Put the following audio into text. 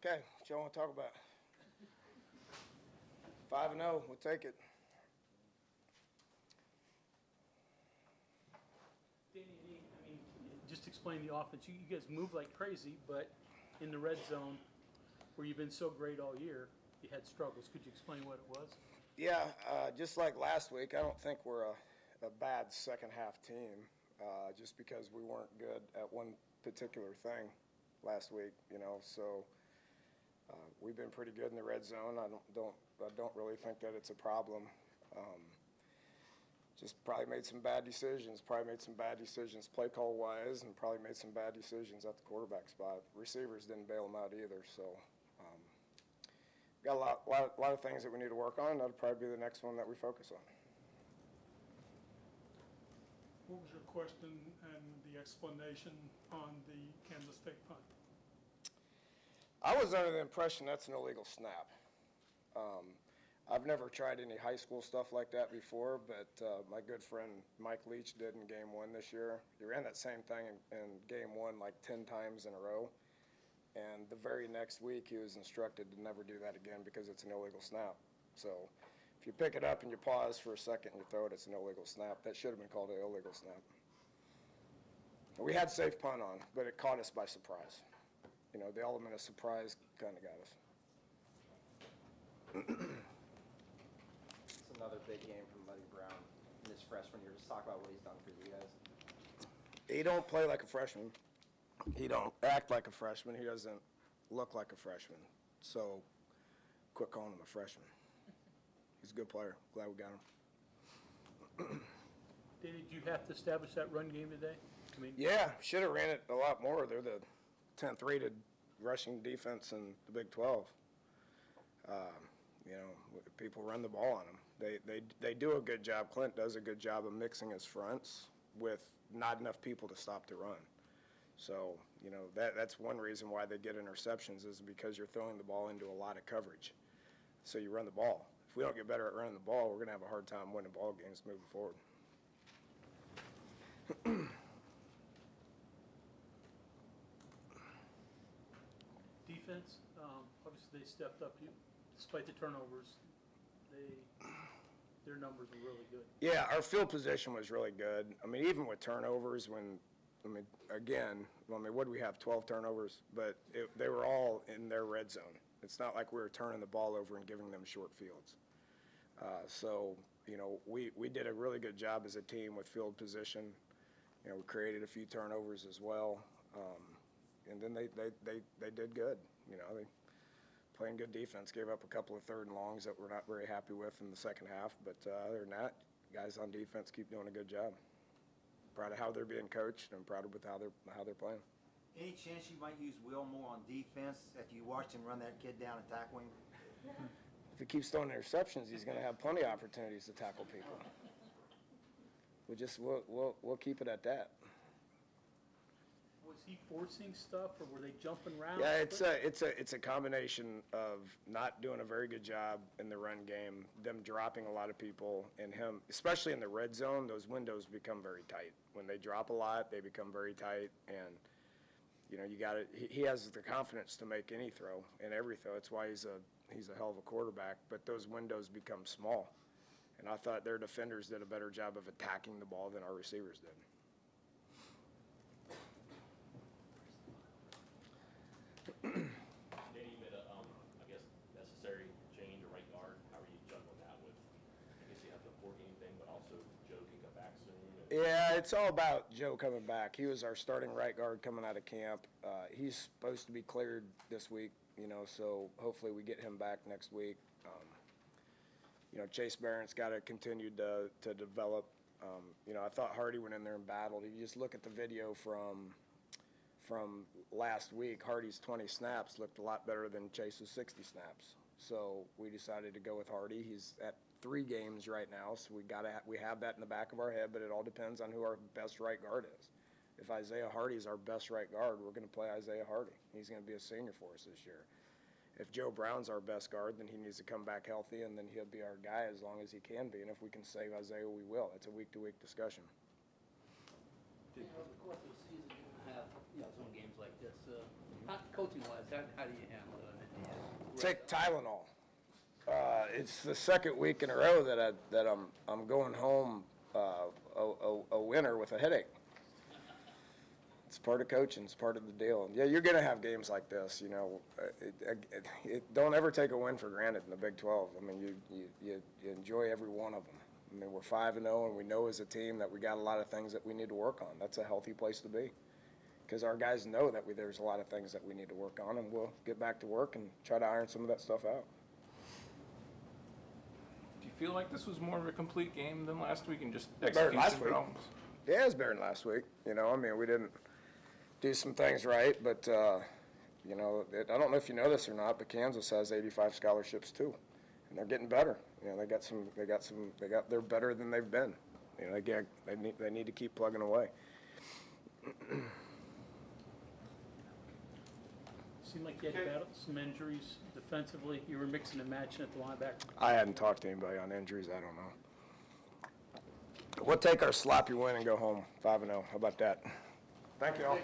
Okay, what y'all want to talk about? 5-0, we'll take it. Danny, I mean, just explain the offense. You guys move like crazy, but in the red zone, where you've been so great all year, you had struggles. Could you explain what it was? Yeah, just like last week, I don't think we're a bad second-half team, just because we weren't good at one particular thing last week, so we've been pretty good in the red zone. I don't really think that it's a problem. Just probably made some bad decisions. Play call wise, and probably made some bad decisions at the quarterback spot. Receivers didn't bail them out either. So got a lot of things that we need to work on. That'll probably be the next one that we focus on. What was your question and the explanation on the Kansas fake punt? I was under the impression that's an illegal snap. I've never tried any high school stuff like that before, but my good friend Mike Leach did in game 1 this year. He ran that same thing in game 1 like 10 times in a row. And the very next week he was instructed to never do that again because it's an illegal snap. So if you pick it up and you pause for a second and you throw it, it's an illegal snap. That should have been called an illegal snap. We had safe punt on, but it caught us by surprise. The element of surprise kind of got us. It's another big game from Buddy Brown in his freshman year. Just talk about what he's done for you guys. He don't play like a freshman. He don't act like a freshman. He doesn't look like a freshman. So quit calling him a freshman. He's a good player. Glad we got him. Danny, did you have to establish that run game today? Yeah, should have ran it a lot more. They're the 10th rated rushing defense in the Big 12. People run the ball on them. They do a good job. Clint does a good job of mixing his fronts with not enough people to stop the run. So, that's one reason why they get interceptions is because you're throwing the ball into a lot of coverage. So you run the ball. If we don't get better at running the ball, we're going to have a hard time winning ball games moving forward. Defense, obviously they stepped up. Despite the turnovers, their numbers were really good. Yeah, our field position was really good. Even with turnovers, what did we have, 12 turnovers? But they were all in their red zone. It's not like we were turning the ball over and giving them short fields. We did a really good job as a team with field position. We created a few turnovers as well. And then they did good. They playing good defense, gave up a couple of 3rd and longs that we're not very happy with in the second half. But other than that, guys on defense keep doing a good job. Proud of how they're being coached and proud of how they're playing. Any chance you might use Will more on defense if you watched him run that kid down and tackle him? If he keeps throwing interceptions, he's going to have plenty of opportunities to tackle people. We'll keep it at that. Was he forcing stuff, or were they jumping around? Yeah, it's a combination of not doing a very good job in the run game, them dropping a lot of people, and him, especially in the red zone, those windows become very tight. When they drop a lot, they become very tight, and he has the confidence to make any throw and every throw. That's why he's a hell of a quarterback, but those windows become small. And I thought their defenders did a better job of attacking the ball than our receivers did. Danny, you made a, necessary change or right guard. How are you juggling that with, I guess you have the 4-game thing, but also Joe can come back soon? Yeah, it's all about Joe coming back. He was our starting right guard coming out of camp. He's supposed to be cleared this week, so hopefully we get him back next week. Chase Barrett's got to continue to develop. I thought Hardy went in there and battled. If you just look at the video from last week, Hardy's 20 snaps looked a lot better than Chase's 60 snaps. So we decided to go with Hardy. He's at 3 games right now, so we have that in the back of our head, but it all depends on who our best right guard is. If Isaiah Hardy is our best right guard, we're going to play Isaiah Hardy. He's going to be a senior for us this year. If Joe Brown's our best guard, then he needs to come back healthy, and then he'll be our guy as long as he can be. And if we can save Isaiah, we will. It's a week-to-week discussion. Over the course of the season, you're going to have some games like this. Coaching-wise, how do you handle it? Take Tylenol. It's the second week in a row that I'm going home a winner with a headache. It's part of coaching. It's part of the deal. Yeah, you're going to have games like this. You know, don't ever take a win for granted in the Big 12. I mean, you enjoy every one of them. I mean, we're 5-0, and we know as a team that we got a lot of things that we need to work on. That's a healthy place to be, because our guys know that there's a lot of things that we need to work on, and we'll get back to work and try to iron some of that stuff out. Do you feel like this was more of a complete game than last week and just Better than execution last week. problems? Yeah, it's better than last week. You know, I mean, we didn't do some things right, but you know, I don't know if you know this or not, but Kansas has 85 scholarships too, and they're getting better. You know, they're better than they've been. You know, they need to keep plugging away. Seemed like you had to battle some injuries defensively. You were mixing and matching at the linebacker. I hadn't talked to anybody on injuries. I don't know. We'll take our sloppy win and go home 5-0. How about that? Thank you all.